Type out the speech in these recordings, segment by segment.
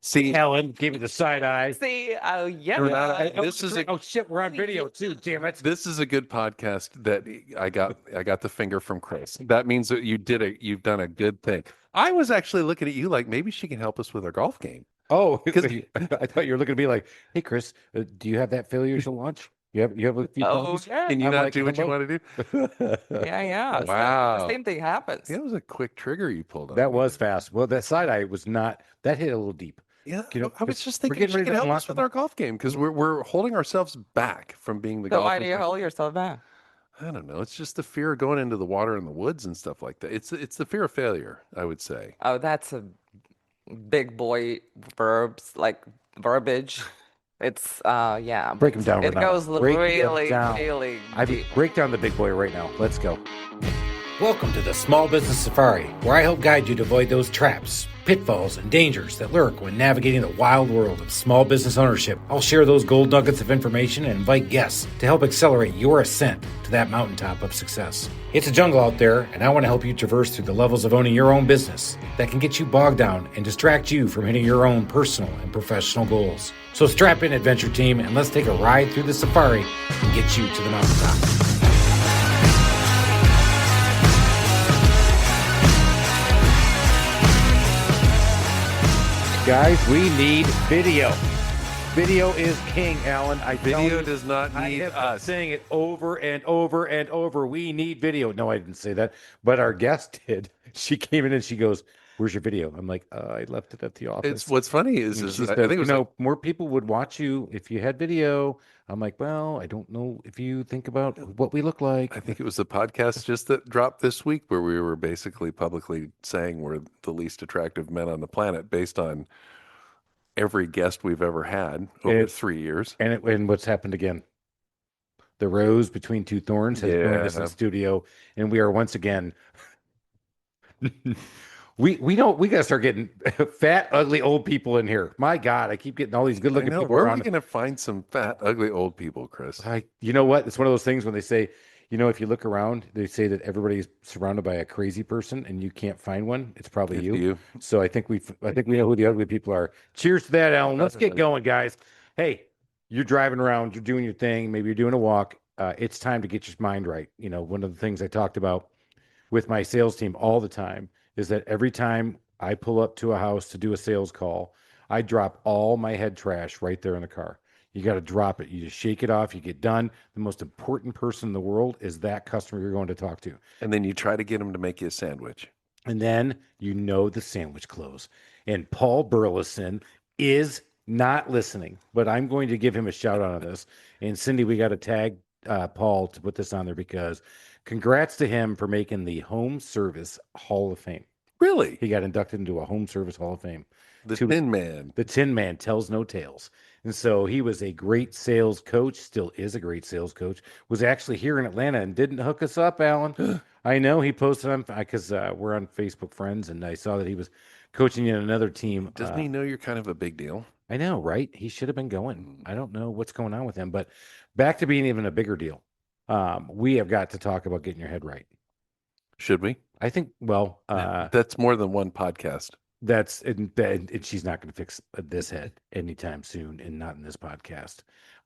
See, Helen gave me the side eye. See, oh, yeah. Renata, Oh, this is a oh shit, we're on video too. Damn it. this is a good podcast that I got the finger from Chris. That means that you've done a good thing. I was actually looking at you like maybe she can help us with our golf game. Oh, 'Cause- I thought you were looking to be like, hey, Chris, do you have that failure you should launch? You have a few Oh, problems? yeah. Can you I'm not like, do what you hello? want to do? Yeah, yeah. So the Wow. same thing happens. That was a quick trigger you pulled on That me was there. fast. Well, that side eye was not, that hit a little deep. Yeah, You know, I was just we're thinking getting she ready can to help unlock us with the- our golf game because we're holding ourselves back from being the So why do golfers. you hold yourself back? I don't know. It's just the fear of going into the water in the woods and stuff like that. It's the fear of failure, I would say. Oh, that's a big boy verbs, like verbiage. It's yeah, Break but him down, it Renata. goes Break him really, down. really I deep. break down the big boy right now. Let's go. Welcome to the Small Business Safari, where I help guide you to avoid those traps, pitfalls, and dangers that lurk when navigating the wild world of small business ownership. I'll share those gold nuggets of information and invite guests to help accelerate your ascent to that mountaintop of success. It's a jungle out there, and I want to help you traverse through the levels of owning your own business that can get you bogged down and distract you from hitting your own personal and professional goals. So strap in, adventure team, and let's take a ride through the safari and get you to the mountaintop. Guys, we need video. Video is king, Alan. Video does not I need have been us. saying it over and over and over. We need video. No, I didn't say that, but our guest did. She came in and she goes, "Where's your video?" I'm like, "I left it at the office." It's what's funny And is she I said, think it was more people would watch you if you had video. I'm like, well, I don't know if you think about what we look like. I think it was the podcast just that dropped this week where we were basically publicly saying we're the least attractive men on the planet based on every guest we've ever had over 3 years. And what's happened again? The rose between two thorns has joined us in Yeah. the studio, and we are once again. we gotta start getting fat, ugly old people in here. My God, I keep getting all these good I looking know. people Where are around. we going to find some fat, ugly old people, Chris? You know what? It's one of those things when they say, if you look around, they say that everybody's surrounded by a crazy person, and you can't find one. It's probably It's you. you. So I think we know who the ugly people are. Cheers to that, Alan. Let's get going, guys. Hey, you're driving around, you're doing your thing, maybe you're doing a walk. It's time to get your mind right. One of the things I talked about with my sales team all the time is that every time I pull up to a house to do a sales call, I drop all my head trash right there in the car. You got to drop it. You just shake it off. You get done. The most important person in the world is that customer you're going to talk to. And then you try to get them to make you a sandwich. And then the sandwich close. And Paul Burleson is not listening, but I'm going to give him a shout out on this. And Cindy, we got to tag Paul to put this on there because congrats to him for making the Home Service Hall of Fame. Really? He got inducted into a Home Service Hall of Fame. The Tin Man. The Tin Man tells no tales. And so he was a great sales coach, still is a great sales coach, was actually here in Atlanta and didn't hook us up, Alan. I know he posted on, because we're on Facebook friends, and I saw that he was coaching in another team. Doesn't he know you're kind of a big deal? I know, right? He should have been going. I don't know what's going on with him, but back to being even a bigger deal. We have got to talk about getting your head right. Should we? I think, well, that's more than one podcast. And she's not going to fix this head anytime soon, and not in this podcast.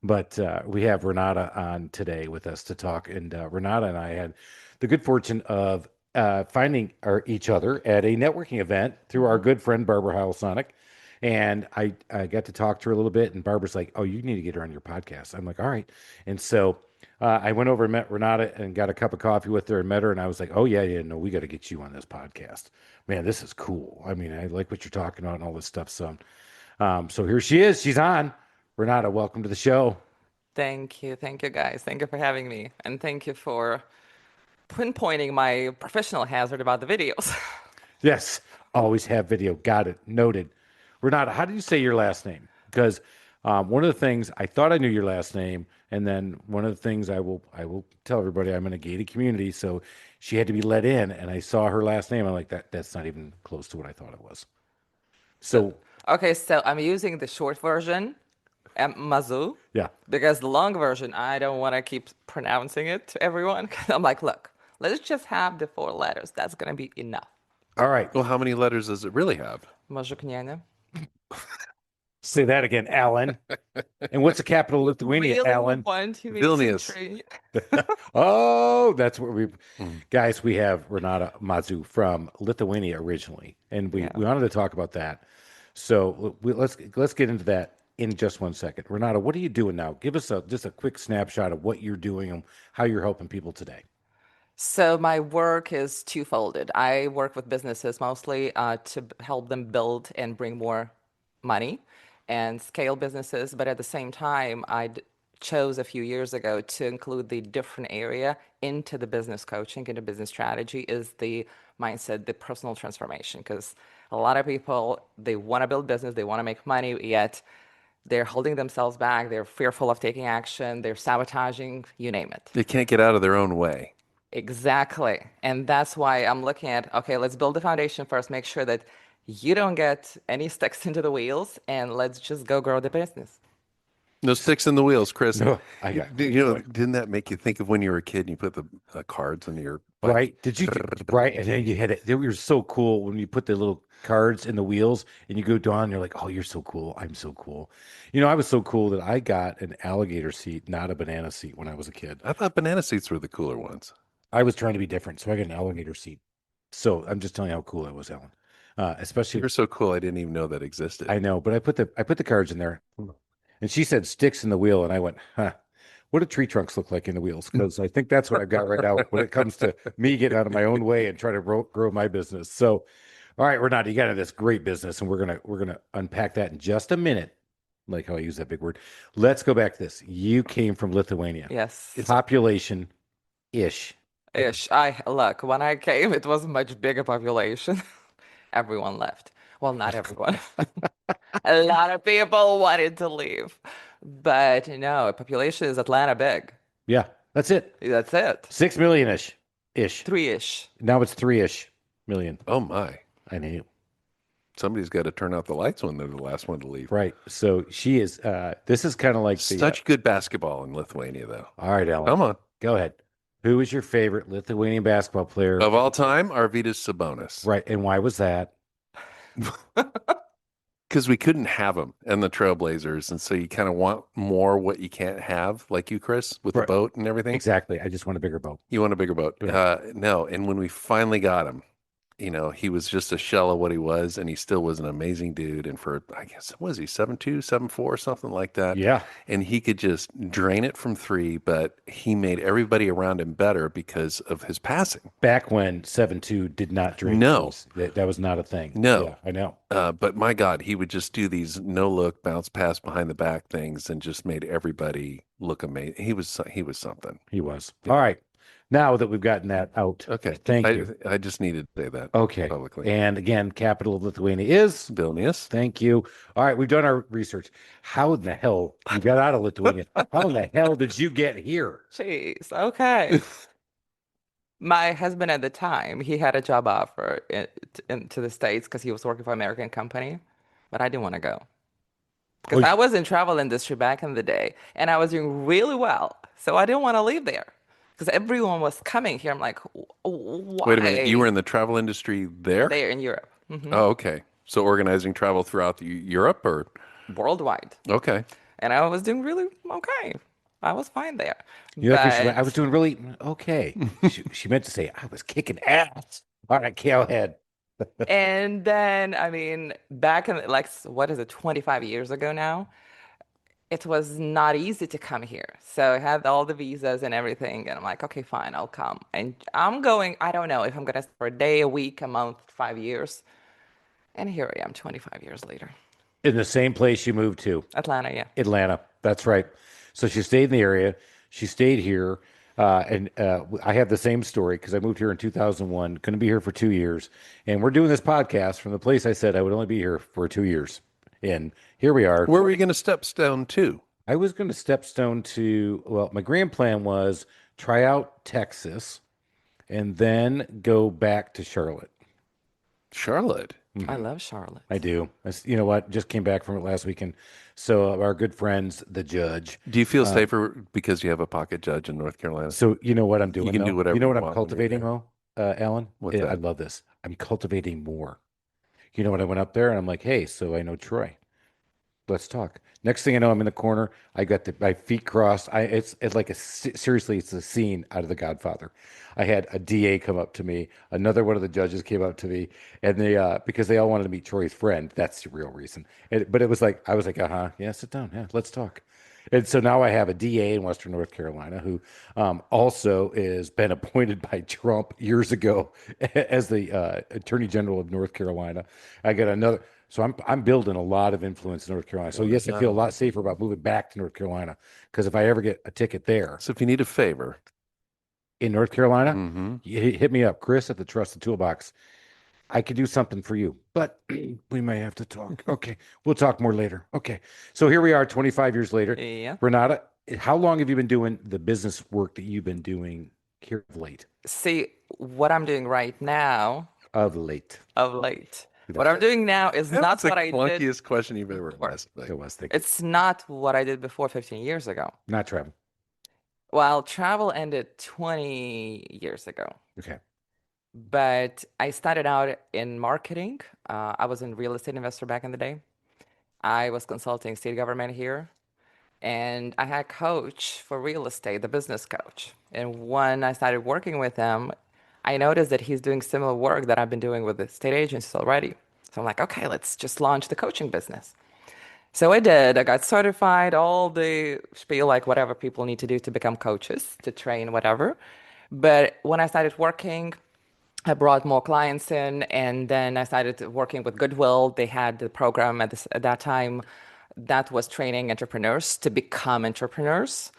But we have Renata on today with us to talk, and Renata and I had the good fortune of finding each other at a networking event through our good friend Barbara Howell-Sonic. And I got to talk to her a little bit, and Barbara's like, "Oh, you need to get her on your podcast." I'm like, "All right." And so I went over and met Renata and got a cup of coffee with her and met her, and I was like, "Oh yeah, no, we got to get you on this podcast, man. This is cool. I mean, I like what you're talking about and all this stuff." So, so here she is. She's on. Renata, welcome to the show. Thank you, guys. Thank you for having me, and thank you for pinpointing my professional hazard about the videos. Yes, always have video. Got it. Noted. Renata, how do you say your last name? Because one of the things I thought I knew your last name, and then one of the things I will tell everybody I'm in a gated community, so she had to be let in, and I saw her last name. I'm like, that's not even close to what I thought it was. So okay, so I'm using the short version, Mazu. Yeah. Because the long version, I don't want to keep pronouncing it to everyone. I'm like, look, let's just have the 4 letters. That's gonna be enough. All right. Well, how many letters does it really have? Mazuknyana. Say that again, Alan. And what's the capital of Lithuania, Really Alan? want to Vilnius. Oh, that's where we, Mm. guys. We have Renata Mazu from Lithuania originally, and we Yeah. wanted to talk about that. So let's get into that in just one second. Renata, what are you doing now? Give us just a quick snapshot of what you're doing and how you're helping people today. So my work is twofolded. I work with businesses mostly to help them build and bring more money and scale businesses. But at the same time, chose a few years ago to include the different area into the business coaching, into business strategy is the mindset, the personal transformation. Because a lot of people, they want to build business, they want to make money, yet they're holding themselves back. They're fearful of taking action. They're sabotaging, you name it. They can't get out of their own way. Exactly. And that's why I'm looking at, okay, let's build the foundation first, make sure that you don't get any sticks into the wheels, and let's just go grow the business. No sticks in the wheels, Chris. No, I got Didn't that make you think of when you were a kid and you put the cards in your bike? right. Did you right? And then you had it. They were so cool when you put the little cards in the wheels and you go down. And you're like, oh, you're so cool. I'm so cool. I was so cool that I got an alligator seat, not a banana seat, when I was a kid. I thought banana seats were the cooler ones. I was trying to be different, so I got an alligator seat. So I'm just telling you how cool I was, Alan. Especially, You're so cool. I didn't even know that existed. I know, but I put the cards in there, and she said sticks in the wheel, and I went, huh. What do tree trunks look like in the wheels? Because I think that's what I've got right now when it comes to me getting out of my own way and trying to grow my business. So, all right, Renata, you got into this great business, and we're gonna unpack that in just a minute. Like how I use that big word. Let's go back to this. You came from Lithuania. Yes. Population ish. Ish. Look, when I came, it was a much bigger population. Everyone left. Well, not everyone. A lot of people wanted to leave. But no, population is Atlanta big. Yeah, that's it. That's it. 6 million ish. 3-ish. Now it's 3-ish million. Oh my. I know. Somebody's got to turn out the lights when they're the last one to leave. Right. So she is this is kind of like Such good basketball in Lithuania though. all right, Alan. Come on. Go ahead. Who is your favorite Lithuanian basketball player Of all time, Arvydas Sabonis. Right. And why was that? Because we couldn't have them and the Trailblazers. And so you kind of want more what you can't have, like you, Chris, with the Right. boat and everything. Exactly. I just want a bigger boat. You want a bigger boat. Yeah. No. And when we finally got him, he was just a shell of what he was, and he still was an amazing dude. And for, I guess, what was he, 7'2", 7'4", something like that? Yeah. And he could just drain it from three, but he made everybody around him better because of his passing. Back when 7'2" did not drink. No. That was not a thing. No. Yeah, I know. But my God, he would just do these no-look, bounce pass behind the back things and just made everybody look amazing. He was something. He was. All right. Now that we've gotten that out. Okay. Thank you. I just needed to say that Okay. publicly. And again, capital of Lithuania is Vilnius. Thank you. All right, we've done our research. How in the hell you got out of Lithuania? How in the hell did you get here? Jeez. Okay. My husband at the time, he had a job offer into the States because he was working for an American company, but I didn't want to go. Because I was in travel industry back in the day, and I was doing really well. So I didn't want to leave there because everyone was coming here. I'm like, why? Wait a minute. You were in the travel industry there? There in Europe. Oh, okay. So organizing travel throughout Europe or? Worldwide. Okay. And I was doing really okay. I was fine there. You know, she went, But I was doing really okay. She meant to say I was kicking ass. All right, go ahead. and then, I mean, back in like, what is it, 25 years ago now, it was not easy to come here. So I had all the visas and everything. And I'm like, okay, fine, I'll come. And I'm going, I don't know if I'm going to for a day, a week, a month, 5 years. And here I am 25 years later. In the same place you moved to, Atlanta, yeah. Atlanta. That's right. So she stayed in the area. She stayed here. And I have the same story because I moved here in 2001, couldn't be here for 2 years. And we're doing this podcast from the place I said I would only be here for 2 years. And here we are. Where were you going to step stone to? I was going to stepstone to, well, my grand plan was try out Texas and then go back to Charlotte. Charlotte. I love Charlotte. I do. You know what? Just came back from it last weekend. So our good friends, the judge. Do you feel safer because you have a pocket judge in North Carolina? So you know what I'm doing? You can do whatever You know you what I'm want when you're cultivating, there. though, Alan? What's that? I love this. I'm cultivating more. You know what? I went up there and I'm like, hey, so I know Troy. let's talk. Next thing I know, I'm in the corner. I got my feet crossed. It's like seriously, it's a scene out of The Godfather. I had a DA come up to me. Another one of the judges came up to me, and they because they all wanted to meet Troy's friend. That's the real reason. But it was like I was like, yeah, sit down, yeah, let's talk. And so now I have a DA in Western North Carolina who also is been appointed by Trump years ago as the Attorney General of North Carolina. I got another. So I'm building a lot of influence in North Carolina. So yes, I feel a lot safer about moving back to North Carolina because if I ever get a ticket there So if you need a favor, in North Carolina, mm-hmm. you hit me up, Chris at the Trusted Toolbox. I could do something for you, but we may have to talk. Okay, we'll talk more later. Okay, so here we are, 25 years later. Yeah. Renata, how long have you been doing the business work that you've been doing here of late? See, what I'm doing right now, Of late. what I'm doing now is That not was the what I did. clunkiest question you've ever before. asked. It was thinking. It's not what I did before 15 years ago. Not travel. Well, travel ended 20 years ago. Okay. But I started out in marketing. I was a real estate investor back in the day. I was consulting state government here, and I had a coach for real estate, the business coach. And when I started working with him, I noticed that he's doing similar work that I've been doing with the state agencies already. So I'm like, okay, let's just launch the coaching business. So I did. I got certified, all the spiel, like whatever people need to do to become coaches, to train, whatever. But when I started working, I brought more clients in, and then I started working with Goodwill. They had the program at that time that was training entrepreneurs to become entrepreneurs.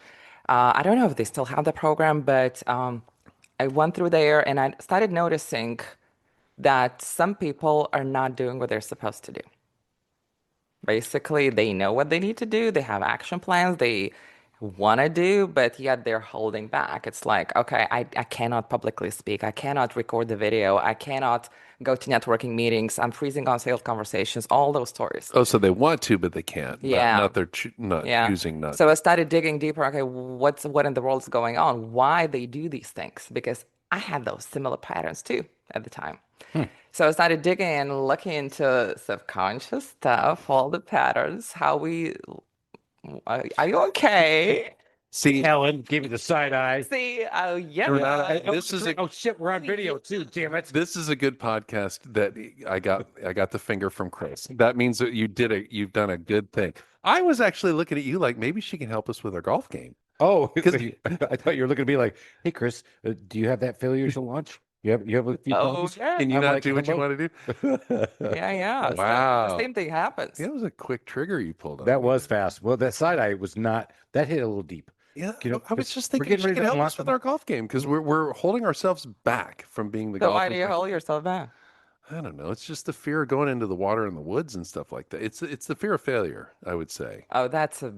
I don't know if they still have the program, but I went through there and I started noticing that some people are not doing what they're supposed to do. Basically, they know what they need to do, they have action plans, they want to do, but yet they're holding back. It's like, okay, I cannot publicly speak. I cannot record the video. I cannot go to networking meetings. I'm freezing on sales conversations, all those stories. Oh, so they want to, but they can't. Yeah. Not they're not Yeah. choosing not. So I started digging deeper. Okay, what in the world is going on? Why they do these things? Because I had those similar patterns too at the time. So I started digging and looking into subconscious stuff, all the patterns, how we. Are you okay? See, Helen gave me the side eye. See, oh yeah. Renata, this is Oh shit, we're on video too. Damn it. this is a good podcast that I got the finger from Chris. That means that you've done a good thing. I was actually looking at you like maybe she can help us with our golf game. Oh, I thought you were looking at me like, hey, Chris, do you have that failure to launch? You have a few Oh problems? yeah. Can you I'm not like, do what you hello? want to do? Yeah. So Wow. the same thing happens. Yeah, that was a quick trigger you pulled on. That me. was fast. Well, that side eye was not. That hit a little deep. Yeah, You know, I was just we're thinking getting she ready could to help unlock us with the- our golf game because we're holding ourselves back from being the So golfers. why do you hold yourself back? I don't know. It's just the fear of going into the water in the woods and stuff like that. It's the fear of failure, I would say. Oh, that's a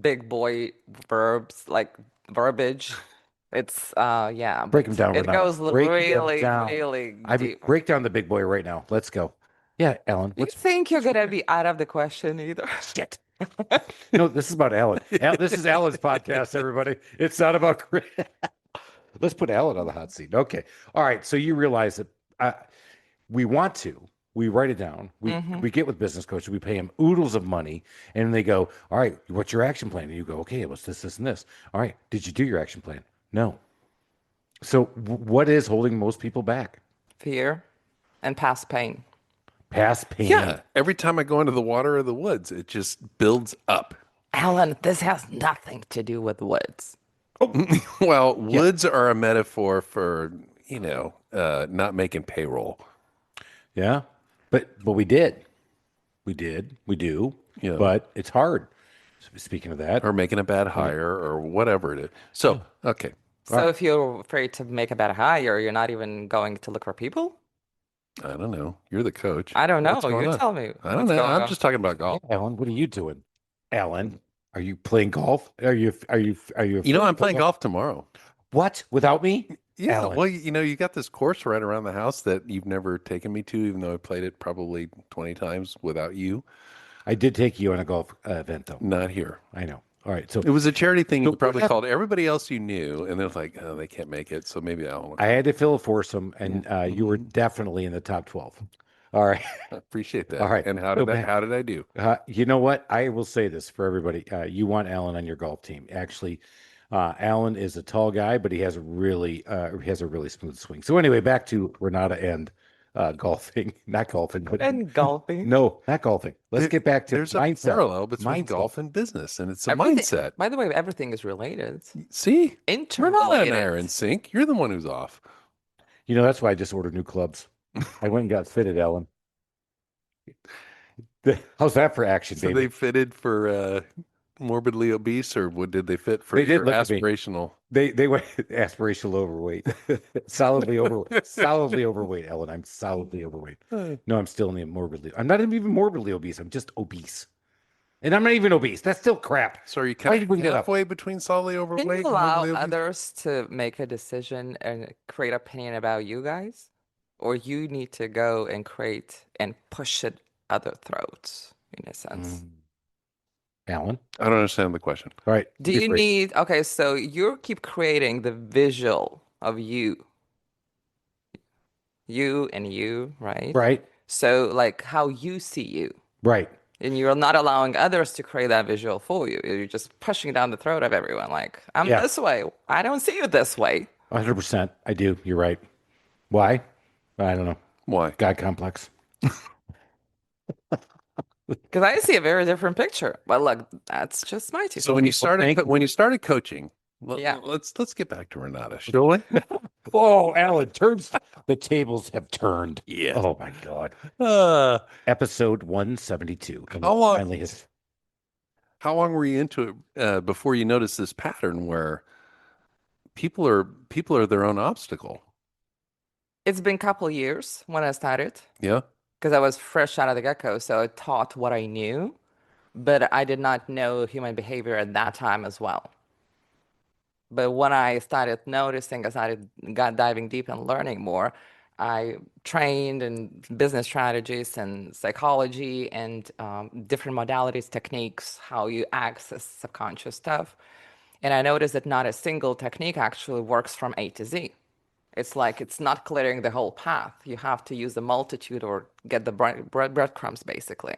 big boy verbiage. It's yeah. Break him but down, It Renata. goes Break him really, down. really I deep. break down the big boy right now. Let's go. Yeah, Alan. You think you're gonna be out of the question either? Shit. No, this is about Alan. This is Alan's podcast, everybody. It's not about Chris. Let's put Alan on the hot seat. Okay. All right. So you realize that we want to. We write it down. We get with business coaches. We pay them oodles of money, and they go, "All right, what's your action plan?" And you go, "Okay, what's this, and this?" All right. Did you do your action plan? No. So what is holding most people back? Fear and past pain. Past pain. Yeah. Every time I go into the water or the woods, it just builds up. Alan, this has nothing to do with woods. Well, woods are a metaphor for, not making payroll. Yeah. But we did. We do. Yeah. But it's hard. Speaking of that, Or making a bad hire or whatever it is. So, okay. So if you're afraid to make a bad hire, you're not even going to look for people? I don't know. You're the coach. I don't know. What's going You on? tell me. I don't what's know. going I'm on. just talking about golf. Alan, what are you doing? Alan, are you playing golf? Are you? I'm playing golf tomorrow. What? Without me? Yeah. Alan. Well, you got this course right around the house that you've never taken me to, even though I played it probably 20 times without you. I did take you on a golf event, though. Not here. I know. All right. So It was a charity thing. You So probably what called everybody else you knew, and they're like, oh, they can't make it. So maybe I'll. I had to fill a foursome, and you were definitely in the top 12. All right. I appreciate that. All right. And So back. how did I do? You know what? I will say this for everybody. You want Alan on your golf team. Actually, Alan is a tall guy, but he has a really smooth swing. So anyway, back to Renata and golfing. Not golfing, but And golfing. no, not golfing. Let's get back to There's a mindset. parallel between Mindset. golf and business, and it's a Everything, mindset. by the way, everything is related. See, Renata and I Interrelated. are in sync. You're the one who's off. You know, that's why I just ordered new clubs. I went and got fitted, Alan. How's that for action, So baby? they fitted for morbidly obese, or what did they fit for They did your look at me. aspirational? They went aspirational overweight, solidly overweight, Ellen. I'm solidly overweight. No, I'm still in the morbidly. I'm not even morbidly obese. I'm just obese, and I'm not even obese. That's still crap. So are you Why kind did we of get up? halfway between solidly overweight Can you and allow morbidly obese? others to make a decision and create opinion about you guys? Or you need to go and create and push it other throats, in a sense. Alan. I don't understand the question. All right. Do you need, okay, so you keep creating the visual of you and you, right? Right. So like how you see you. Right. And you're not allowing others to create that visual for you. You're just pushing down the throat of everyone. Like, I'm Yeah. this way. I don't see you this way. 100%. I do. You're right. Why? I don't know. Why? God complex. Because I see a very different picture. But look, that's just my two So when you think- started coaching, Yeah. let's get back to Renata, shall we? Oh, Alan, the tables have turned. Yeah. Oh my God. Episode 172. And How long- Finally his How long were you into it before you noticed this pattern where people are their own obstacle? It's been a couple years when I started Yeah. because I was fresh out of the get-go. So I taught what I knew, but I did not know human behavior at that time as well. But when I started noticing, got diving deep and learning more, I trained in business strategies and psychology and different modalities, techniques, how you access subconscious stuff. And I noticed that not a single technique actually works from A to Z. It's like it's not clearing the whole path. You have to use the multitude or get the breadcrumbs basically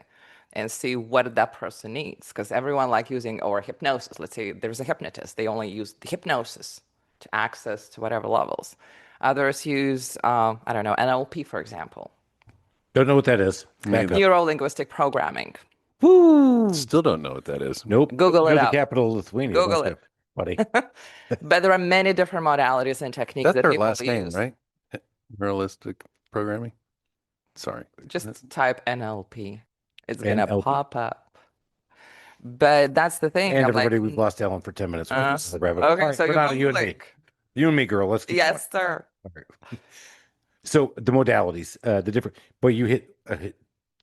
and see what that person needs. Because everyone like using or hypnosis. Let's say there's a hypnotist. They only use the hypnosis to access to whatever levels. Others use, I don't know, NLP, for example. Don't know what that is. Back up. Neuro-linguistic programming. Woo! Still don't know what that is. Nope. Google it You're the out. capital of Lithuania. Google Don't it. you, buddy. But there are many different modalities and techniques That's that their people last name, use. right? Realistic programming. Sorry. Just type NLP. It's gonna NLP. pop up. But that's the thing. And I'm like, everybody, we've lost Alan for 10 minutes. okay, All right, so you're Renata, you and me. Googling. You and me, girl. Let's keep Yes, sir. going. All right. So the modalities, the different, but you hit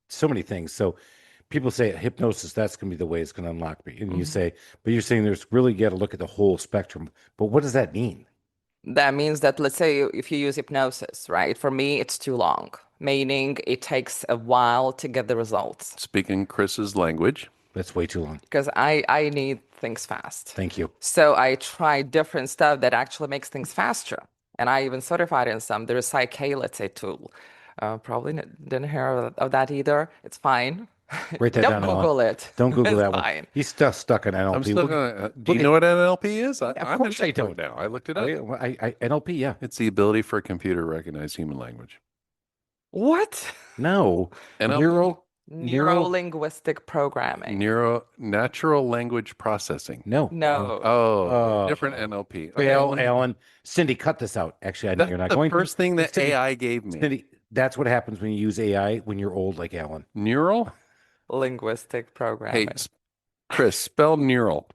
so many things. So people say hypnosis, that's going to be the way it's going to unlock me. And you say, but you're saying there's really got to look at the whole spectrum. But what does that mean? That means that, let's say, if you use hypnosis, right? For me, it's too long, meaning it takes a while to get the results Speaking Chris's language. That's way too long. because I need things fast. Thank you. So I try different stuff that actually makes things faster. And I even certified in some. There's Psyche, let's say, tool. Probably didn't hear of that either. It's fine. Write that Don't down, Alan. Google it. Don't Google It's that one. fine. He's still stuck on NLP. I'm still gonna. Do look you know what NLP is? Of I'm course an I don't. expert now. I looked it up. NLP, yeah. It's the ability for a computer to recognize human language. What? No. NLP? Neuro-linguistic programming. Natural language processing. No. No. Oh, different NLP. Okay, Well, Alan, Cindy, cut this out. Actually, I know that's you're not the going first to. thing that Cindy, AI gave me. Cindy, that's what happens when you use AI when you're old like Alan. Neural. Linguistic programming. Hey, Chris, spell neural.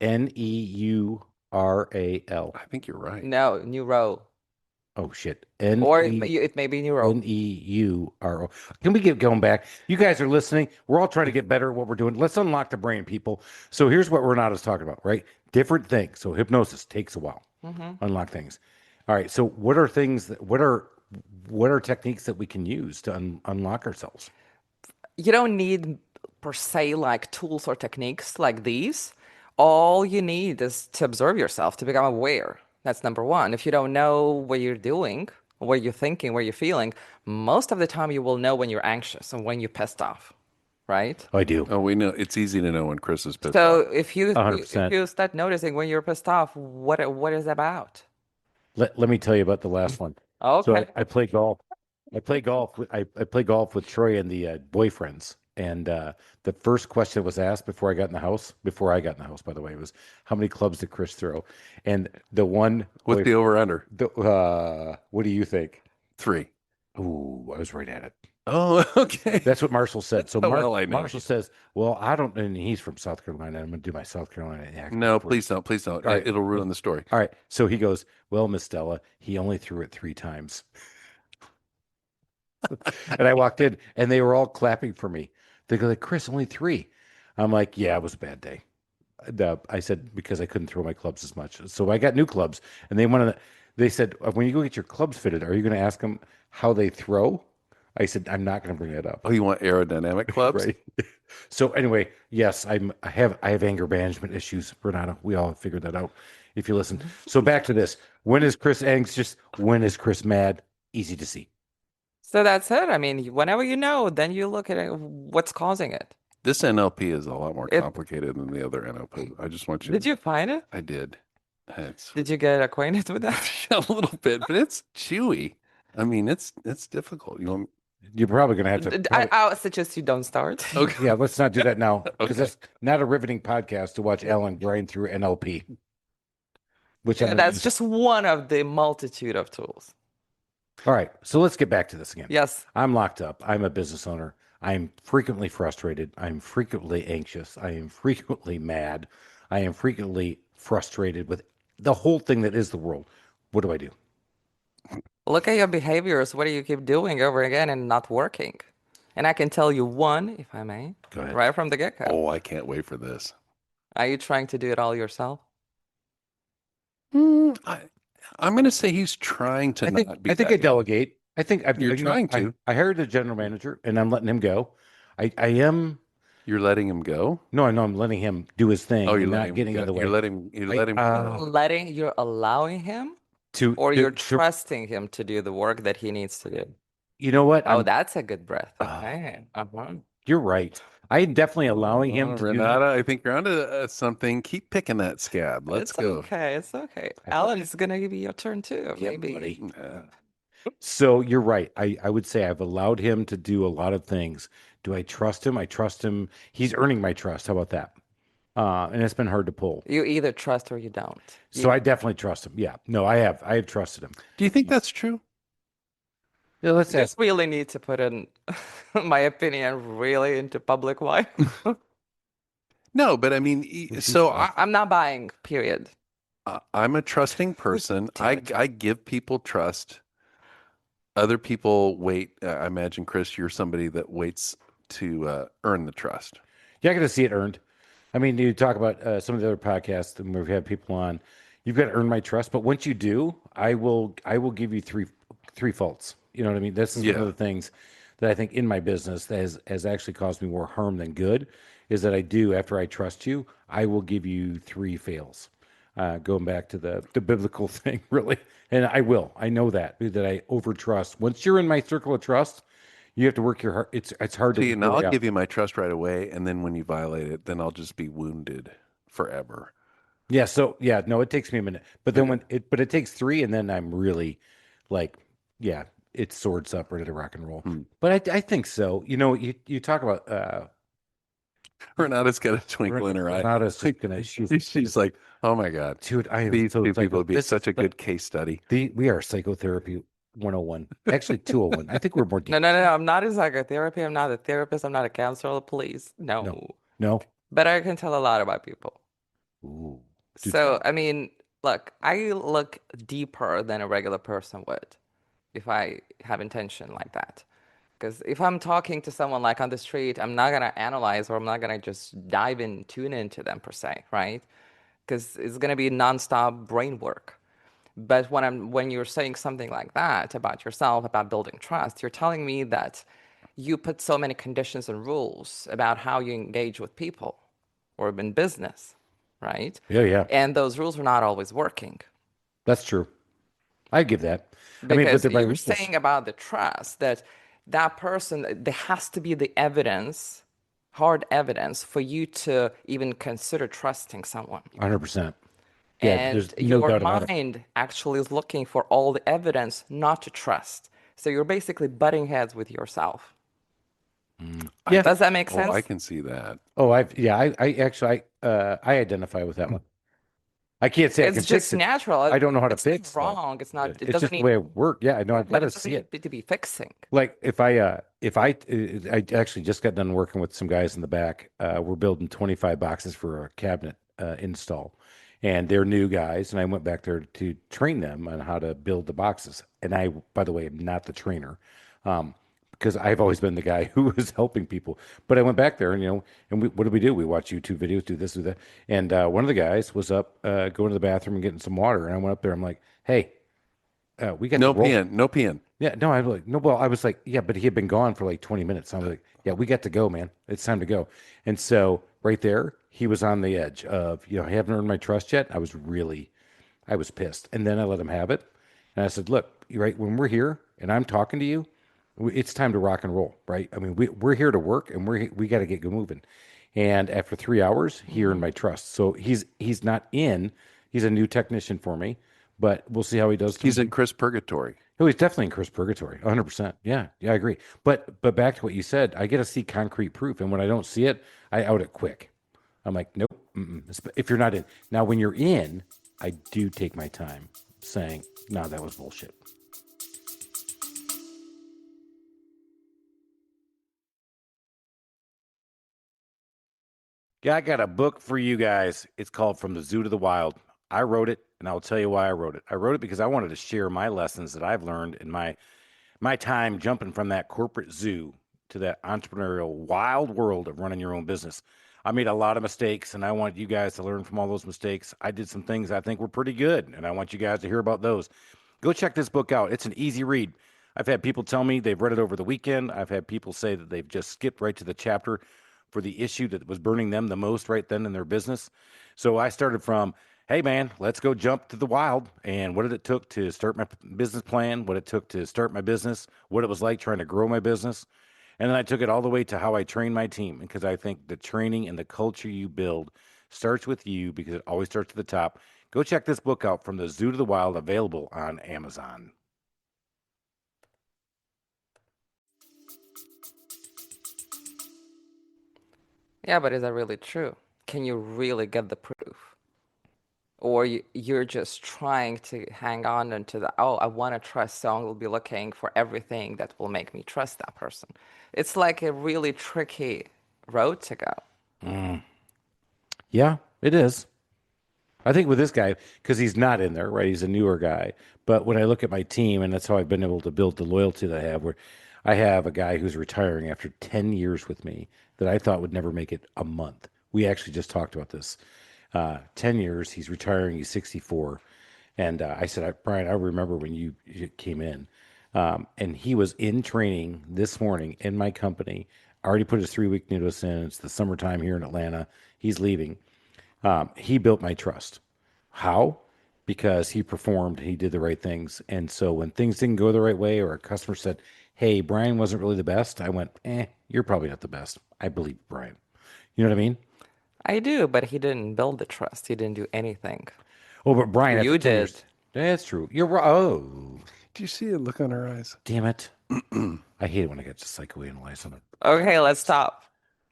Neural. I think you're right. No, neuro. Oh shit. Or it may be neuro. Neuro. Can we get going back? You guys are listening. We're all trying to get better at what we're doing. Let's unlock the brain, people. So here's what Renata's talking about, right? Different things. So hypnosis takes a while. Unlock things. All right. So what are things that what are techniques that we can use to unlock ourselves? You don't need per se like tools or techniques like these. All you need is to observe yourself, to become aware. That's number one. If you don't know what you're doing, what you're thinking, what you're feeling, most of the time you will know when you're anxious and when you're pissed off, right? I do. Oh, we know it's easy to know when Chris is pissed So off. if 100%. you start noticing when you're pissed off, what is it about? Let me tell you about the last one. So Okay. I play golf. I play golf with Troy and the boyfriends. And the first question that was asked before I got in the house, by the way, was how many clubs did Chris throw? And the one What's boy, the over under? what do you think? 3. Ooh, I was right at it. Oh, okay. That's what Marshall said. So How well I know Marshall you. says, "Well, I don't," and he's from South Carolina. I'm going to do my South Carolina accent. No, please don't. Please don't. All right. It'll ruin the story. All right. So he goes, "Well, Miss Stella, he only threw it 3 times." And I walked in, and they were all clapping for me. They go, like, "Chris, only 3." I'm like, "Yeah, it was a bad day." I said because I couldn't throw my clubs as much. So I got new clubs, and they said, when you go get your clubs fitted, are you going to ask them how they throw? I said, I'm not going to bring that up. Oh, you want aerodynamic clubs? Right. So anyway, yes, I have anger management issues, Renata. We all figured that out if you listen. So back to this. When is Chris anxious? When is Chris mad? Easy to see. So that's it. I mean, whenever you know, then you look at it, what's causing it. This NLP is a lot more It complicated than the other NLP. I just want you Did to. you find it? I did. It's Did you get acquainted with that? a little bit, but it's chewy. I mean, it's difficult. You want? You're probably going to have to. I would suggest you don't start. Okay. Yeah, let's not do that now because Okay. that's not a riveting podcast to watch Alan grind through NLP. Which I'm gonna That's use. just one of the multitude of tools. All right, so let's get back to this again. Yes. I'm locked up. I'm a business owner. I'm frequently frustrated. I'm frequently anxious. I am frequently mad. I am frequently frustrated with the whole thing that is the world. What do I do? Look at your behaviors. What do you keep doing over again and not working? And I can tell you one, if I may, Go ahead. right from the get-go. Oh, I can't wait for this. Are you trying to do it all yourself? I'm going to say he's trying to not be. I think that I guy. delegate. I think You're trying to. I hired a general manager and I'm letting him go. I am. You're letting him go. No, I know I'm letting him do his thing Oh, and you're not letting him getting go. in the way. You're letting. You're I- letting. You're allowing him, to or to- you're to- trusting him to do the work that he needs to do? You know what? Oh, that's a good breath. Ah. Okay. Uh-huh. You're right. I'm definitely allowing him to do Renata, I think you're onto something. Keep picking that scab. Let's It's go. okay. It's okay. Alan, it's gonna give you your turn too. Yeah, Maybe. buddy. Uh, So you're right. I would say I've allowed him to do a lot of things. Do I trust him? I trust him. He's earning my trust. How about that? And it's been hard to pull. You either trust or you don't. So I definitely trust him. Yeah. No, I have. I have trusted him. do you think that's true? Yeah, let's You ask. just really need to put in my opinion really into public life. No, but I mean, so I'm not buying, period. I'm a trusting person. Damn it. I give people trust. Other people wait. I imagine, Chris, you're somebody that waits to earn the trust. You're not going to see it earned. I mean, you talk about some of the other podcasts where we've had people on. You've got to earn my trust, but once you do, I will give you three faults. You know what I mean? This is one of the things that I think in my business that has actually caused me more harm than good. Is that I do after I trust you, I will give you 3 fails. Going back to the biblical thing, really, and I will. I know that I over trust. Once you're in my circle of trust, you have to work your hard. It's hard to. See, work and your way I'll out. give you my trust right away, and then when you violate it, then I'll just be wounded forever. Yeah. So yeah, no, it takes me a minute, but then it takes 3, and then I'm really like, yeah, it's swords up, ready to rock and roll. But I think so. You know, you talk about Renata's got a twinkle in her eye. Renata's just gonna. She's like, oh my God, Dude, I am these so two people would be This such is a good case study. We are psychotherapy 101. Actually 201. I think we're more deep. No. I'm not in psychotherapy. I'm not a therapist. I'm not a counselor. Please, no. No. But I can tell a lot about people. Ooh. So, I mean, look, I look deeper than a regular person would if I have intention like that. Because if I'm talking to someone like on the street, I'm not gonna analyze or I'm not gonna just tune into them per se, right? Because it's gonna be nonstop brain work. But when you're saying something like that about yourself, about building trust, you're telling me that you put so many conditions and rules about how you engage with people or in business, right? Yeah. And those rules are not always working. That's true. I give that. I mean, but Because they're my you're weakness. saying about the trust that that person, there has to be the evidence, hard evidence, for you to even consider trusting someone. 100%. Yeah, And there's no your doubt about it. mind actually is looking for all the evidence not to trust. So you're basically butting heads with yourself. I Yeah. can, Does that make oh, I sense? can see that. Oh, I actually, I identify with that one. I can't say I It's can fix just it. natural. I don't know how to It's not fix though. wrong. It's not, it It's doesn't just the need, way I work. Yeah, I know. I've got but to it doesn't see it. need to be fixing. Like I actually just got done working with some guys in the back. We're building 25 boxes for a cabinet install, and they're new guys. And I went back there to train them on how to build the boxes. And I, by the way, am not the trainer, because I've always been the guy who was helping people. But I went back there, and and what did we do? We watch YouTube videos, do this, do that. And one of the guys was up going to the bathroom and getting some water, and I went up there. I'm like, hey, we got the No roll. peeing, no peeing. Yeah, no, I was like, no, well, I was like, yeah, but he had been gone for like 20 minutes. I was like, yeah, we got to go, man. It's time to go. And so right there, he was on the edge of, I haven't earned my trust yet. I was pissed. And then I let him have it. And I said, look, you right, when we're here and I'm talking to you, it's time to rock and roll, right? I mean, we're here to work and we got to get moving. And after 3 hours, he earned my trust. So he's not in. He's a new technician for me, but we'll see how he does He's tomorrow. in Chris Purgatory. Oh, he's definitely in Chris Purgatory, 100%. Yeah, yeah, I agree. But back to what you said, I get to see concrete proof, and when I don't see it, I out it quick. I'm like, nope. If you're not in, now when you're in, I do take my time saying, no, that was bullshit. Yeah, I got a book for you guys. It's called From the Zoo to the Wild. I wrote it, and I'll tell you why I wrote it. I wrote it because I wanted to share my lessons that I've learned in my time jumping from that corporate zoo to that entrepreneurial wild world of running your own business. I made a lot of mistakes, and I want you guys to learn from all those mistakes. I did some things I think were pretty good, and I want you guys to hear about those. Go check this book out. It's an easy read. I've had people tell me they've read it over the weekend. I've had people say that they've just skipped right to the chapter for the issue that was burning them the most right then in their business. So I started from, hey man, let's go jump to the wild. And what did it took to start my business plan, what it took to start my business, what it was like trying to grow my business. And then I took it all the way to how I train my team, because I think the training and the culture you build starts with you, because it always starts at the top. Go check this book out, From the Zoo to the Wild, available on Amazon. Yeah, but is that really true? Can you really get the proof? Or you're just trying to hang on into the, oh, I want to trust, so I will be looking for everything that will make me trust that person. It's like a really tricky road to go. Yeah, it is. I think with this guy, because he's not in there, right? He's a newer guy. But when I look at my team, and that's how I've been able to build the loyalty that I have, where I have a guy who's retiring after 10 years with me that I thought would never make it a month. We actually just talked about this. 10 years, he's retiring, he's 64. And I said, Brian, I remember when you came in. And he was in training this morning in my company, already put his 3 week notice in. It's the summertime here in Atlanta. He's leaving. He built my trust. How? Because he performed, he did the right things. And so when things didn't go the right way, or a customer said, hey, Brian wasn't really the best, I went, you're probably not the best. I believe Brian. You know what I mean? I do, but he didn't build the trust. He didn't do anything. Oh, but Brian, after You 10 did. years, that's true. You're right. Oh, Do you see a look on her eyes? damn it. I hate it when I get to psychoanalyze something. Okay, let's stop.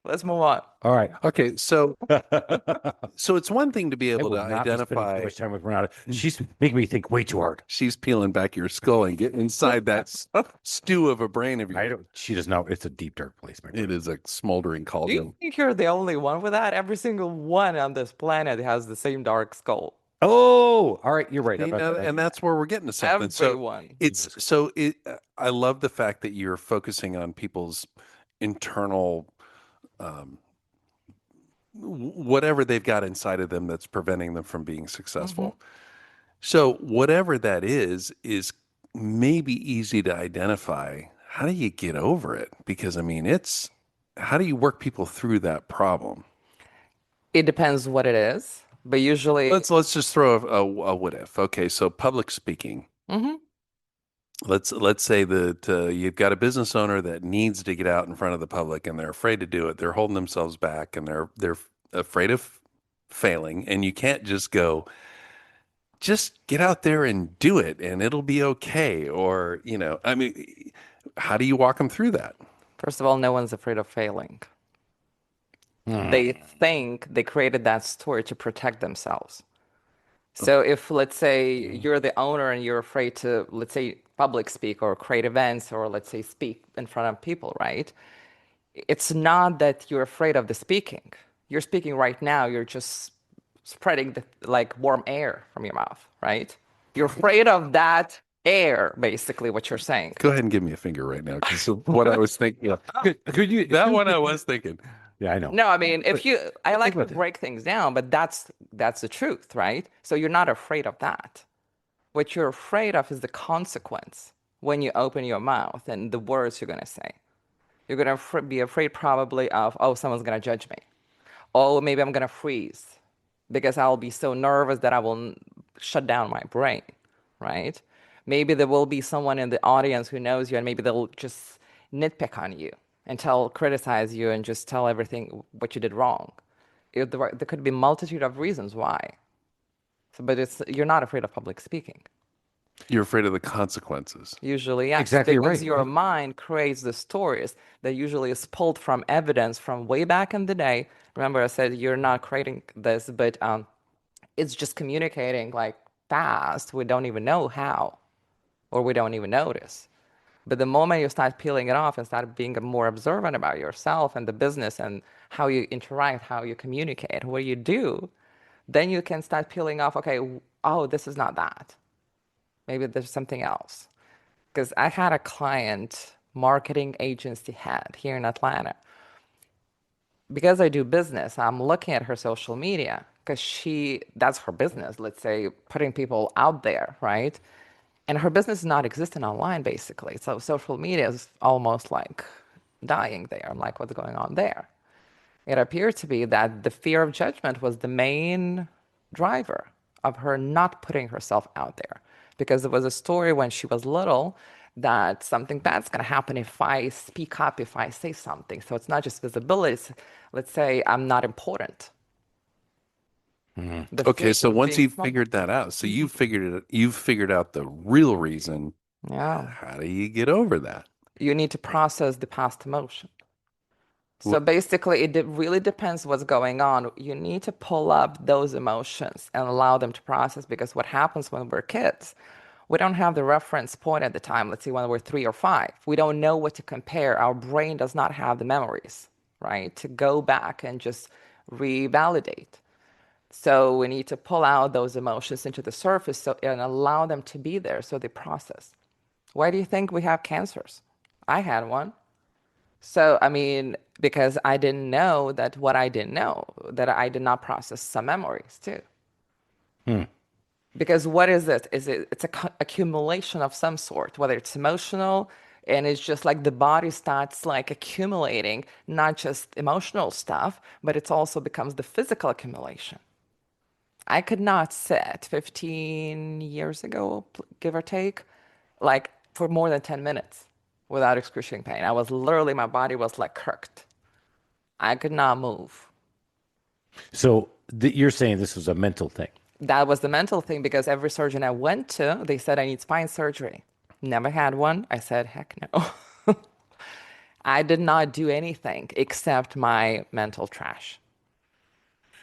Let's move on. All right. Okay, so I it's one thing to be able to will not be spending too identify. much time with Renata. She's making me think way too hard. She's peeling back your skull and getting inside that stew of a brain of yours. She does not. It's a deep, dark place, my It friend. is a smoldering Do cauldron. you think you're the only one with that? Every single one on this planet has the same dark skull. Oh, all right. You're right. See, and that's where we're getting to something. Everyone. I love the fact that you're focusing on people's internal whatever they've got inside of them that's preventing them from being successful. So whatever that is maybe easy to identify. How do you get over it? Because I mean, how do you work people through that problem? It depends what it is, but usually, Let's just throw a what if. Okay, so public speaking. Let's say that you've got a business owner that needs to get out in front of the public and they're afraid to do it. They're holding themselves back and they're afraid of failing. And you can't just go, just get out there and do it and it'll be okay. Or, I mean, how do you walk them through that? First of all, no one's afraid of failing. They think they created that story to protect themselves. So if, let's say, you're the owner and you're afraid to, let's say, public speak or create events or, let's say, speak in front of people, right? It's not that you're afraid of the speaking. You're speaking right now. You're just spreading the, like, warm air from your mouth, right? You're afraid of that air, basically, what you're saying. Go ahead and give me a finger right now because what I was thinking. Could you? That one I was thinking. Yeah, I know. No, I mean, if you, I like to about that. break things down, but that's the truth, right? So you're not afraid of that. What you're afraid of is the consequence when you open your mouth and the words you're going to say. You're going to be afraid probably of, oh, someone's going to judge me. Oh, maybe I'm going to freeze because I'll be so nervous that I will shut down my brain, right? Maybe there will be someone in the audience who knows you and maybe they'll just nitpick on you and criticize you and just tell everything what you did wrong. There could be a multitude of reasons why. So, but you're not afraid of public speaking. You're afraid of the consequences. Usually, yes. Exactly Because right. your mind creates the stories that usually is pulled from evidence from way back in the day. Remember, I said you're not creating this, but it's just communicating like fast. We don't even know how, or we don't even notice. But the moment you start peeling it off and start being more observant about yourself and the business and how you interact, how you communicate, what you do, then you can start peeling off, okay, oh, this is not that. Maybe there's something else. Because I had a client, marketing agency head here in Atlanta. Because I do business, I'm looking at her social media because that's her business, let's say, putting people out there, right? And her business is not existing online, basically. So social media is almost like dying there. I'm like, what's going on there? It appeared to be that the fear of judgment was the main driver of her not putting herself out there. Because there was a story when she was little that something bad's going to happen if I speak up, if I say something. So it's not just visibility. Let's say I'm not important. The Okay, fear so of once being you've small. figured that out, so you've figured out the real reason. Yeah. How do you get over that? You need to process the past emotion. So Wh- basically, really depends what's going on. You need to pull up those emotions and allow them to process because what happens when we're kids, we don't have the reference point at the time. Let's say when we're 3 or 5, we don't know what to compare. Our brain does not have the memories, right, to go back and just revalidate. So we need to pull out those emotions into the surface and allow them to be there so they process. Why do you think we have cancers? I had one. So, I mean, because I didn't know that what I didn't know, that I did not process some memories too. Because what is it? It's accumulation of some sort, whether it's emotional and it's just like the body starts like accumulating not just emotional stuff, but it also becomes the physical accumulation. I could not sit 15 years ago, give or take, like for more than 10 minutes without excruciating pain. I was literally, my body was like kirked. I could not move. So you're saying this was a mental thing. That was the mental thing because every surgeon I went to, they said I need spine surgery. Never had one. I said, heck no. I did not do anything except my mental trash.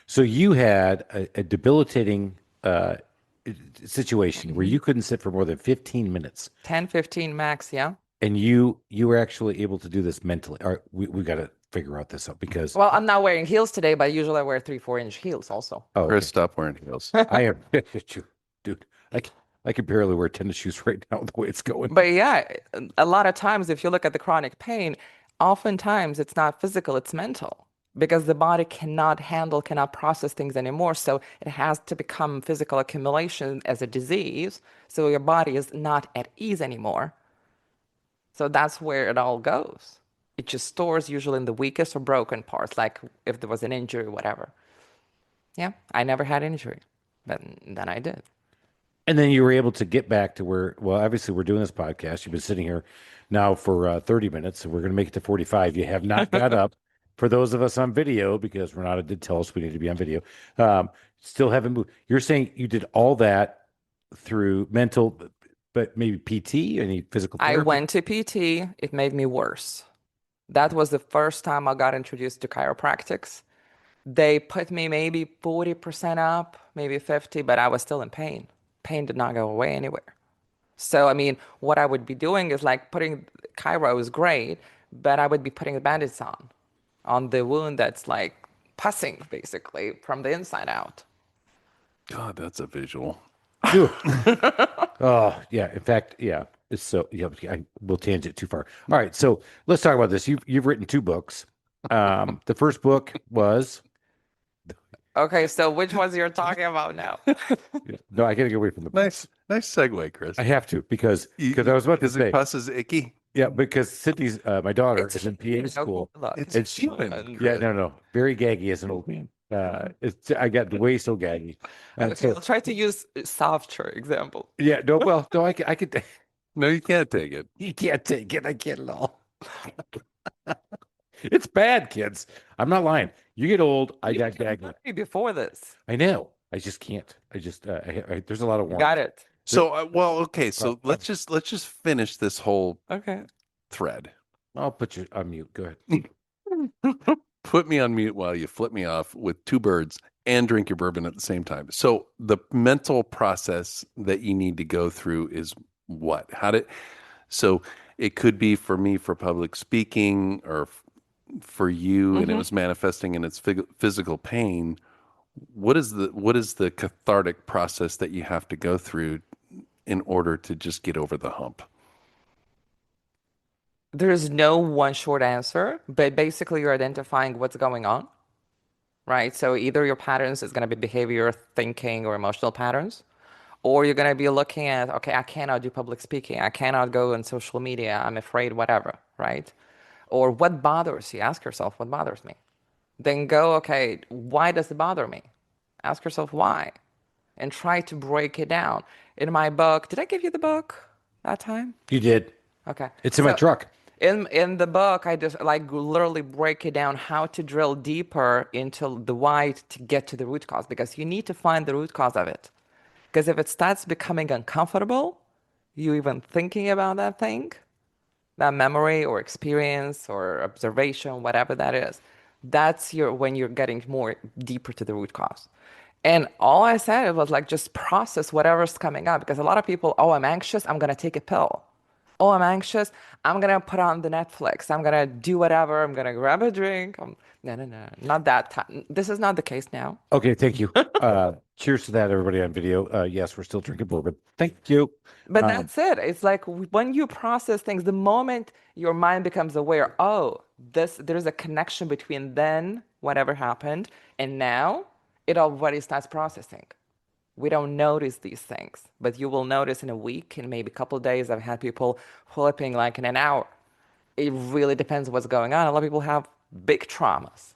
So you had a debilitating situation where you couldn't sit for more than 15 minutes, 10, 15 max, yeah. and you were actually able to do this mentally. All right, we got to figure out this out because Well, I'm not wearing heels today, but usually I wear 3, 4 inch heels also. oh, Chris, okay. stop wearing heels. I am, dude. I can barely wear tennis shoes right now the way it's going. But yeah, a lot of times, if you look at the chronic pain, oftentimes it's not physical, it's mental because the body cannot handle, cannot process things anymore. So it has to become physical accumulation as a disease. So your body is not at ease anymore. So that's where it all goes. It just stores usually in the weakest or broken parts, like if there was an injury, whatever. Yeah, I never had injury, but then I did. And then you were able to get back to where, well, obviously we're doing this podcast. You've been sitting here now for 30 minutes, so we're going to make it to 45. You have not got up. For those of us on video, because Renata did tell us we need to be on video, um, still haven't moved. You're saying you did all that through mental, but maybe PT, any physical I therapy? went to PT. It made me worse. That was the first time I got introduced to chiropractics. They put me maybe 40% up, maybe 50, but I was still in pain. Pain did not go away anywhere. So, I mean, what I would be doing is like putting chiro is great, but I would be putting the bandage on the wound that's like pussing basically from the inside out. God, that's a visual. Ooh. Oh, yeah. In fact, yeah. It's so, yeah, I will tangent too far. All right. So let's talk about this. You've written 2 books. The first book was, Okay, so which ones you're talking about now? no, I got to get away from the books. Nice segue, Chris. I have to because I was about to Because say, it cusses icky. yeah, because Sydney's my daughter It's is in PA school. Look, It's And she, fun, yeah, Chris. no, very gaggy as an old man. I got way so gaggy. And okay, so, I'll try to use a softer example. yeah, no, well, no, I could, No, you can't take it. you can't take it. I get it all. It's bad, kids. I'm not lying. You get old, I got gaggy. Before this. I know. I just can't. I just, there's a lot of warmth. Got it. So, okay. So let's just finish this whole Okay. thread. I'll put you on mute. Go ahead. Put me on mute while you flip me off with 2 birds and drink your bourbon at the same time. So the mental process that you need to go through is what? So it could be for me for public speaking or for you, and it was manifesting in its physical pain. What is the cathartic process that you have to go through in order to just get over the hump? There's no one short answer, but basically you're identifying what's going on, right? So either your patterns is going to be behavior, thinking, or emotional patterns, or you're going to be looking at, okay, I cannot do public speaking. I cannot go on social media. I'm afraid, whatever, right? Or what bothers you? Ask yourself, what bothers me? Then go, okay, why does it bother me? Ask yourself why and try to break it down. In my book, did I give you the book that time? You did. Okay. It's in my truck. In the book, I just like literally break it down how to drill deeper into the why to get to the root cause, because you need to find the root cause of it. Because if it starts becoming uncomfortable, you even thinking about that thing, that memory or experience or observation, whatever that is, that's when you're getting more deeper to the root cause. And all I said was like, just process whatever's coming up. Because a lot of people, oh, I'm anxious, I'm going to take a pill. Oh, I'm anxious, I'm going to put on the Netflix. I'm going to do whatever. I'm going to grab a drink. No, not that time. This is not the case now. Okay, thank you. Cheers to that, everybody on video. Yes, we're still drinking bourbon. Thank you. But that's it. It's like when you process things, the moment your mind becomes aware, oh, there's a connection between then, whatever happened, and now, it already starts processing. We don't notice these things, but you will notice in a week, in maybe a couple of days. I've had people flipping like in an hour. It really depends what's going on. A lot of people have big traumas.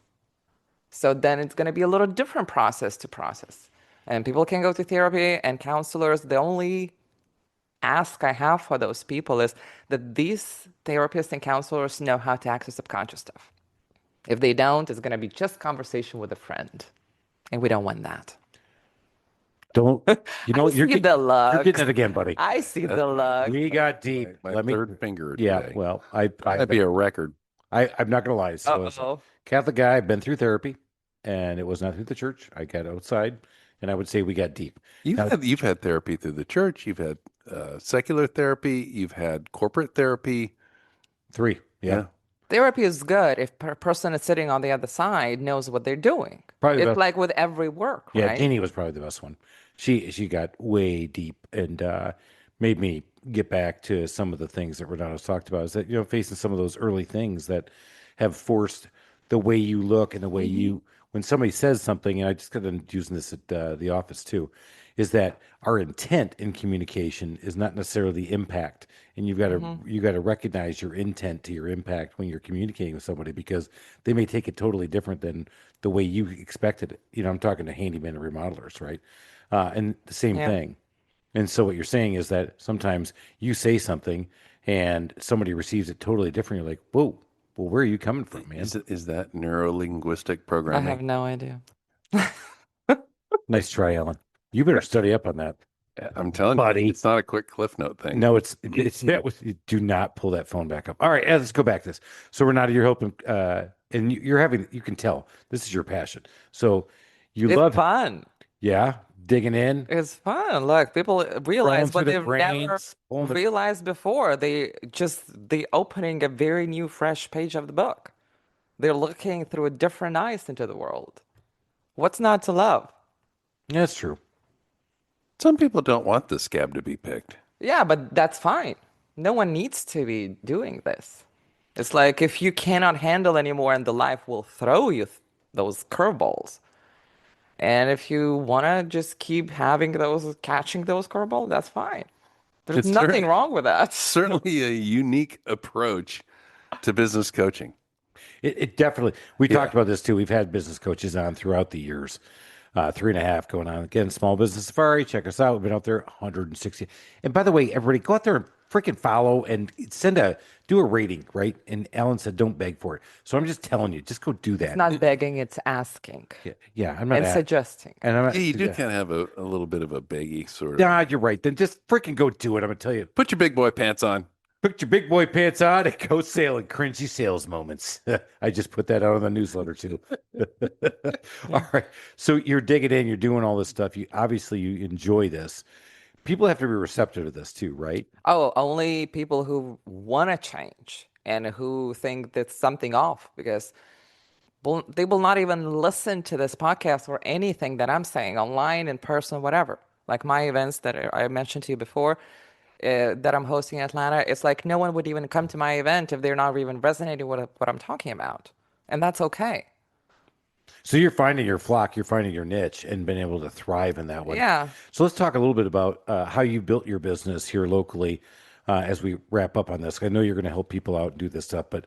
So then it's going to be a little different process to process. And people can go to therapy and counselors. The only ask I have for those people is that these therapists and counselors know how to access subconscious stuff. If they don't, it's going to be just conversation with a friend. And we don't want that. Don't, you know, I see the you're looks. getting it again, buddy. I see the look. We got deep. My Let me, third finger yeah, today. well, That'd be a record. I'm not gonna lie. So as a Uh-oh. Catholic guy, I've been through therapy, and it was not through the church. I got outside, and I would say we got deep. Now, You've had therapy through the church. You've had secular therapy. You've had corporate therapy. 3, yeah. Therapy is good if a person is sitting on the other side knows what they're doing. Probably the It's best. like with every work, Yeah, right? Jeannie was probably the best one. She got way deep and made me get back to some of the things that Renata's talked about. Is that, you know, facing some of those early things that have forced the way you look and the way you, when somebody says something, and I just got into using this at the office too, is that our intent in communication is not necessarily the impact. And you've got to recognize your intent to your impact when you're communicating with somebody, because they may take it totally different than the way you expected it. You know, I'm talking to handymen and remodelers, right? And the same Yeah. thing. And so what you're saying is that sometimes you say something and somebody receives it totally different. You're like, whoa, well, where are you coming from, man? Is that neuro-linguistic I programming? have no idea. Nice try, Ellen. You better study up on that, I'm telling you, buddy. it's not a quick Cliff Note thing. No, it's that was. Do not pull that phone back up. All right, let's go back to this. So Renata, you're hoping, and you're having. You can tell this is your passion. So you It's love, fun. yeah, digging in, It's fun. Look, people crawling realize through what their they've never brains, pulling the. realized before. They opening a very new, fresh page of the book. They're looking through a different eyes into the world. What's not to love? Yeah, that's true. Some people don't want the scab to be picked. Yeah, but that's fine. No one needs to be doing this. It's like if you cannot handle anymore and the life will throw you those curveballs. And if you want to just keep having those, catching those curveballs, that's fine. There's It's nothing wrong with that. certainly a unique approach to business coaching. It definitely. We Yeah. talked about this too. We've had business coaches on throughout the years. 3.5 going on. Again, Small Business Safari. Check us out. We've been out there 160. And by the way, everybody go out there and freaking follow and do a rating, right? And Alan said, don't beg for it. So I'm just telling you, just go do that. It's not begging, it's asking Yeah, I'm not and suggesting. and I'm not, Yeah, you do kind of have a little bit of a beggy sort of. Nah, you're right. Then just freaking go do it. I'm gonna tell you. Put your big boy pants on. Put your big boy pants on and go sailing. Cringy sales moments. I just put that out on the newsletter too. All right. So you're digging in, you're doing all this stuff. You enjoy this. People have to be receptive to this too, right? Oh, only people who want to change and who think that's something off because they will not even listen to this podcast or anything that I'm saying online, in person, whatever. Like my events that I mentioned to you before, that I'm hosting in Atlanta, it's like no one would even come to my event if they're not even resonating with what I'm talking about. And that's okay. So you're finding your flock, you're finding your niche and been able to thrive in that one. Yeah. So let's talk a little bit about how you built your business here locally as we wrap up on this. I know you're going to help people out and do this stuff, but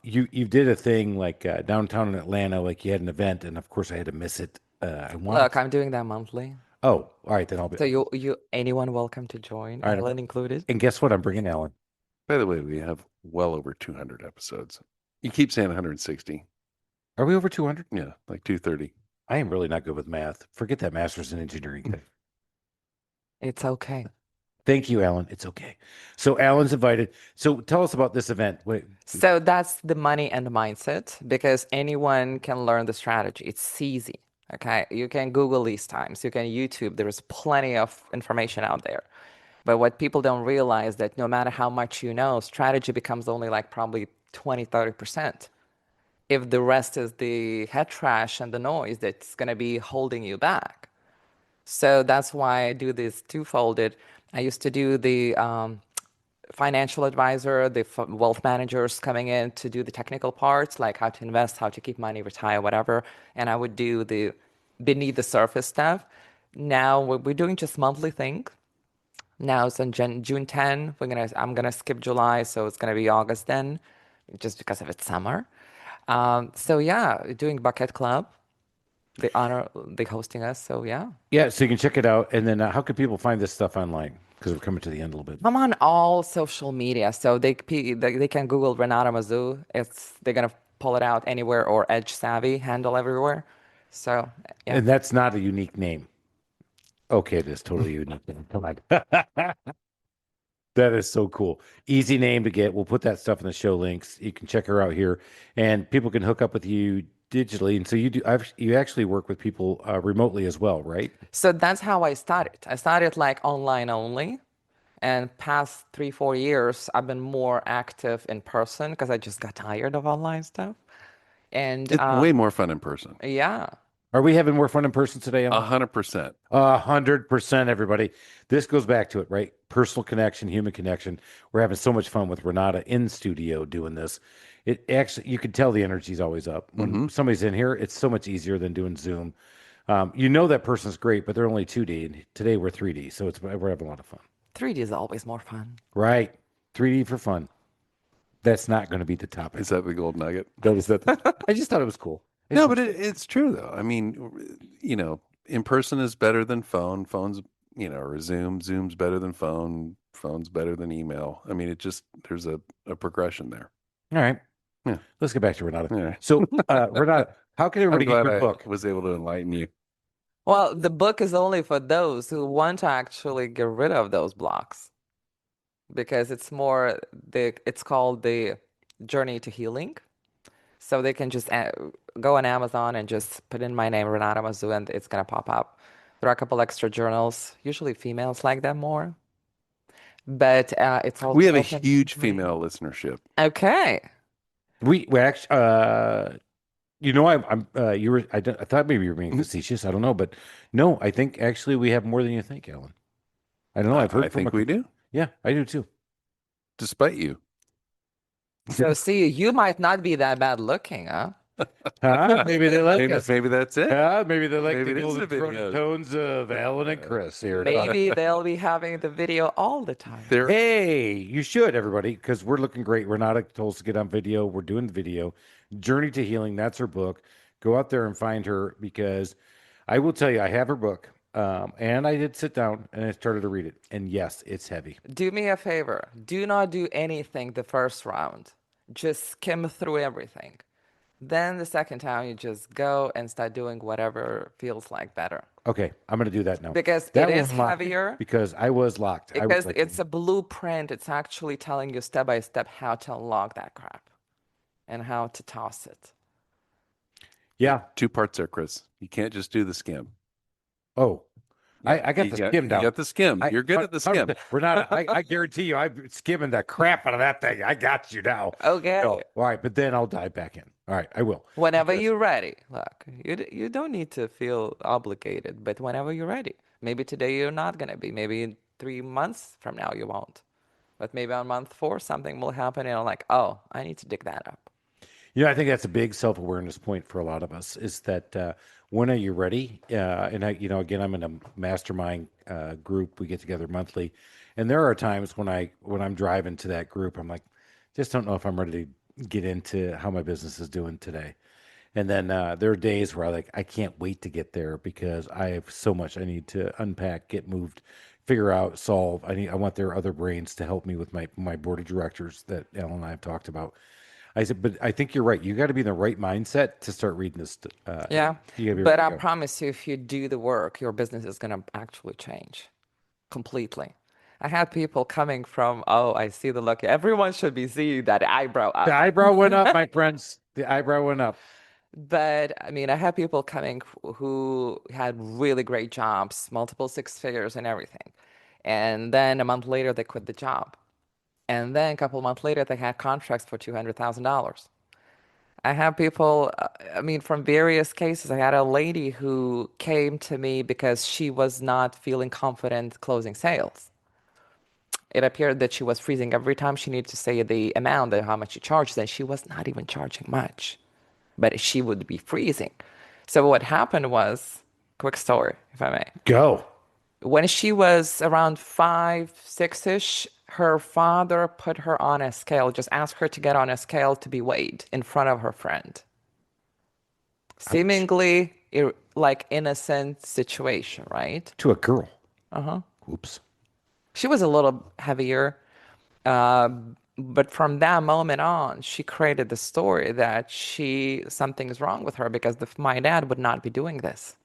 you did a thing like downtown in Atlanta, like you had an event, and of course I had to miss it. Look, I'm doing that monthly. Oh, all right, then I'll be. So anyone welcome to join, All right. Ellen included. And guess what? I'm bringing Ellen. By the way, we have well over 200 episodes. You keep saying 160. Are we over 200? Yeah, like 230. I am really not good with math. Forget that master's in engineering. It's okay. Thank you, Alan. It's okay. So Alan's invited. So tell us about this event. Wait, So that's the money and mindset because anyone can learn the strategy. It's easy. Okay. You can Google these times. You can YouTube. There is plenty of information out there. But what people don't realize that no matter how much you know, strategy becomes only like probably 20, 30%. If the rest is the head trash and the noise that's going to be holding you back. So that's why I do this two-folded. I used to do the financial advisor, the wealth managers coming in to do the technical parts, like how to invest, how to keep money, retire, whatever. And I would do the beneath the surface stuff. Now we're doing just monthly thing. Now it's on June 10. I'm gonna skip July, so it's gonna be August then, just because of it's summer. So yeah, doing Bucket Club. They hosting us. So yeah. yeah, so you can check it out. And then how can people find this stuff online? Because we're coming to the end a little bit. I'm on all social media, so they can Google Renata Mazu. They're gonna pull it out anywhere or Edge Savvy handle everywhere. So yeah, And that's not a unique name. Okay, it is totally unique. Come on. That is so cool. Easy name to get. We'll put that stuff in the show links. You can check her out here, and people can hook up with you digitally. And so you actually work with people remotely as well, right? so that's how I started. I started like online only, and past 3, 4 years, I've been more active in person because I just got tired of online stuff. And It's way more fun in person. yeah, Are we having more fun in person today, Ellen? 100%. 100%, everybody. This goes back to it, right? Personal connection, human connection. We're having so much fun with Renata in studio doing this. It actually, you can tell the energy's always up. When somebody's in here, it's so much easier than doing Zoom. You know that person's great, but they're only 2D, and today we're 3D, so we're having a lot of fun. 3D is always more fun. Right? 3D for fun. That's not going to be the topic. Is that the gold nugget? I just thought it was cool. No, but it's true though. I mean, in person is better than phone. Phone's or Zoom's better than phone's better than email. I mean, there's a progression there. All right. Yeah. Let's get back to Renata. Yeah. So, Renata, how can I'm everybody get glad your I book? was able to enlighten you. Well, the book is only for those who want to actually get rid of those blocks because it's called the Journey to Healing. So they can just go on Amazon and just put in my name, Renata Mazu, and it's gonna pop up. There are a couple extra journals. Usually females like them more, but it's also We have a open. huge female listenership. Okay. We actually, you were, I thought maybe you were being facetious. I don't know, but no, I think actually we have more than you think, Alan. I don't know. I've I heard from think we do, Yeah, I do too. despite you. So see, you might not be that bad looking, huh? Huh? Maybe they like us. Maybe that's it. Maybe they like Maybe the it is golden the video. tones of Alan and Chris here. Maybe they'll be having the video all the time. Hey, you should, everybody, because we're looking great. Renata told us to get on video. We're doing the video. Journey to Healing, that's her book. Go out there and find her because I will tell you, I have her book. And I did sit down and I started to read it. And yes, it's heavy. Do me a favor. Do not do anything the first round. Just skim through everything. Then the second time, you just go and start doing whatever feels like better. Okay, I'm going to do that now. Because that it is one locked heavier. Because I was locked. Because it's a blueprint. It's actually telling you step by step how to unlock that crap and how to toss it. Yeah. 2 parts there, Chris. You can't just do the skim. Oh, I got the skim down. You got the skim. You're good at the skim. Renata, I guarantee you, I'm skimming the crap out of that thing. I got you now. Okay. All right, but then I'll dive back in. All right, I will. Whenever you're ready. Look, you don't need to feel obligated, but whenever you're ready. Maybe today you're not going to be. Maybe in 3 months from now you won't. But maybe on month 4 something will happen and I'm like, oh, I need to dig that up. I think that's a big self-awareness point for a lot of us is that when are you ready? And again, I'm in a mastermind group. We get together monthly. And there are times when I'm driving to that group, I'm like, just don't know if I'm ready to get into how my business is doing today. And then there are days where I can't wait to get there because I have so much I need to unpack, get moved, figure out, solve. I want their other brains to help me with my board of directors that Alan and I have talked about. I said, but I think you're right. You got to be in the right mindset to start reading this. Yeah. But I promise you, if you do the work, your business is going to actually change completely. I had people coming from, oh, I see the look. Everyone should be seeing that eyebrow up. The eyebrow went up, my friends. The eyebrow went up. But I mean, I had people coming who had really great jobs, multiple 6 figures and everything. And then a month later, they quit the job. And then a couple of months later, they had contracts for $200,000. I have people, from various cases. I had a lady who came to me because she was not feeling confident closing sales. It appeared that she was freezing every time she needed to say the amount and how much she charged, and she was not even charging much, but she would be freezing. So what happened was, quick story, if I may. Go. When she was around 5, 6-ish, her father put her on a scale, just asked her to get on a scale to be weighed in front of her friend. Seemingly like innocent situation, right? To a girl. Uh-huh. Oops. She was a little heavier, but from that moment on, she created the story that something is wrong with her because my dad would not be doing this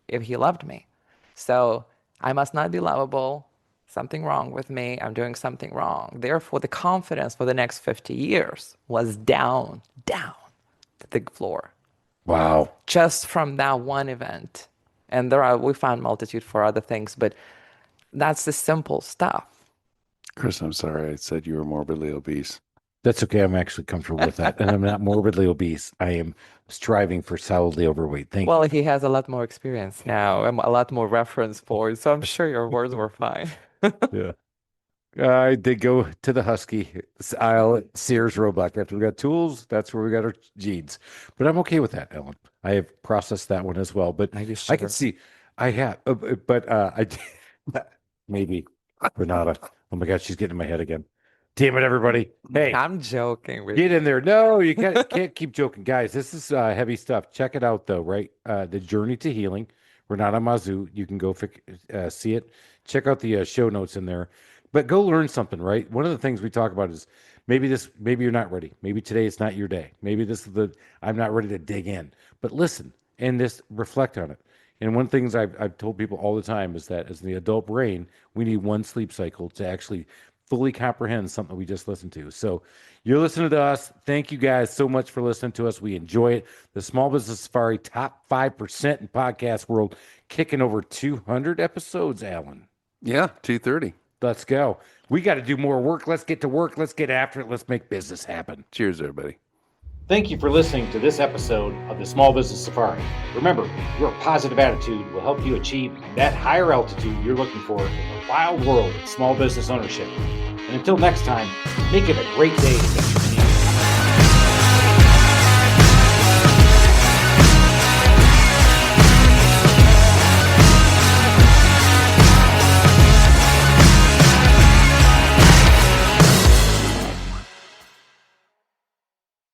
if he loved me. So I must not be lovable. Something wrong with me. I'm doing something wrong. Therefore, the confidence for the next 50 years was down to the floor. Wow. Just from that one event. And we found multitude for other things, but that's the simple stuff. Chris, I'm sorry I said you were morbidly obese. That's okay. I'm actually comfortable with that. And I'm not morbidly obese. I am striving for solidly overweight. Thank you. Well, he has a lot more experience now and a lot more reference points, so I'm sure your words were fine. Yeah. I did go to the Husky aisle at Sears Roebuck. After we got tools, that's where we got our jeans. But I'm okay with that, Ellen. I have processed that one as well. But I can see I have, but I maybe Renata. Oh my God, she's getting in my head again. Damn it, everybody. Hey, I'm joking. Get in there. No, you can't keep joking. Guys, this is heavy stuff. Check it out, though, right? The Journey to Healing. Renata Mazu. You can go see it. Check out the show notes in there. But go learn something, right? One of the things we talk about is maybe you're not ready. Maybe today it's not your day. Maybe this is I'm not ready to dig in. But listen and just reflect on it. And one of the things I've told people all the time is that as the adult brain, we need one sleep cycle to actually fully comprehend something we just listened to. So you're listening to us. Thank you guys so much for listening to us. We enjoy it. The Small Business Safari, top 5% in podcast world, kicking over 200 episodes, Alan. Yeah, 230. Let's go. We got to do more work. Let's get to work. Let's get after it. Let's make business happen. Cheers, everybody. Thank you for listening to this episode of the Small Business Safari. Remember, your positive attitude will help you achieve that higher altitude you're looking for in the wild world of small business ownership. And until next time, make it a great day.